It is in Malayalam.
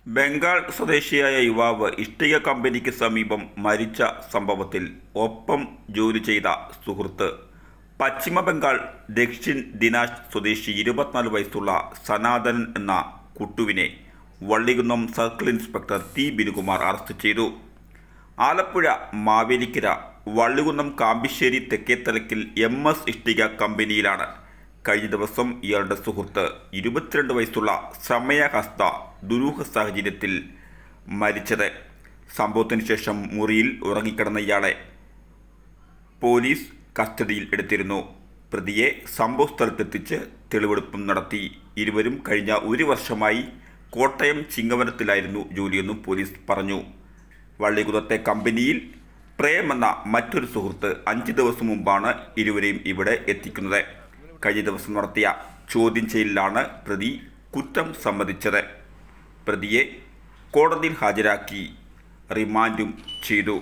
ബംഗാൾ സ്വദേശിയായ യുവാവ് ഇഷ്ടിക കമ്പനിക്ക് സമീപം മരിച്ച സംഭവത്തിൽ ഒപ്പം ജോലി ചെയ്ത സുഹൃത്ത് പശ്ചിമ ബംഗാൾ ദക്ഷിൺ ദിനാജ് സ്വദേശി 24 വയസ്സുള്ള സനാതനൻ എന്ന കുട്ടുവിനെ Vallikunnam circle inspector T Binukumar arrest ചെയ്തു. ആലപ്പുഴ മാവേലിക്കര വള്ളികുന്നം കാമ്പിശ്ശേരി തെക്കേത്തലക്കിൽ MS ഇഷ്ടിക കമ്പനിയിലാണ് കഴിഞ്ഞ ദിവസം ഇയാളുടെ സുഹൃത്ത് 22 വയസ്സുള്ള സമയഹസ്ത ദുരൂഹ സാഹചര്യത്തിൽ മരിച്ചത്. സംഭവത്തിന് ശേഷം മുറിയിൽ ഉറങ്ങിക്കിടന്ന ഇയാളെ പോലീസ് കസ്റ്റഡിയിൽ എടുത്തിരുന്നു. പ്രതിയെ സംഭവസ്ഥലത്തെത്തിച്ച് തെളിവെടുപ്പും നടത്തി. ഇരുവരും കഴിഞ്ഞ 1 വർഷമായി കോട്ടയം ചിങ്ങവനത്തിലായിരുന്നു ജോലിയെന്നും പോലീസ് പറഞ്ഞു. വള്ളികുന്നത്തെ കമ്പനിയിൽ പ്രേം എന്ന മറ്റൊരു സുഹൃത്ത് 5 ദിവസം മുമ്പാണ് ഇരുവരെയും ഇവിടെ എത്തിക്കുന്നത്. കഴിഞ്ഞ ദിവസം നടത്തിയ ചോദ്യം ചെയ്യലിലാണ് പ്രതി കുറ്റം സമ്മതിച്ചത്. പ്രതിയെ കോടതിയിൽ ഹാജരാക്കി റിമാൻഡും ചെയ്തു.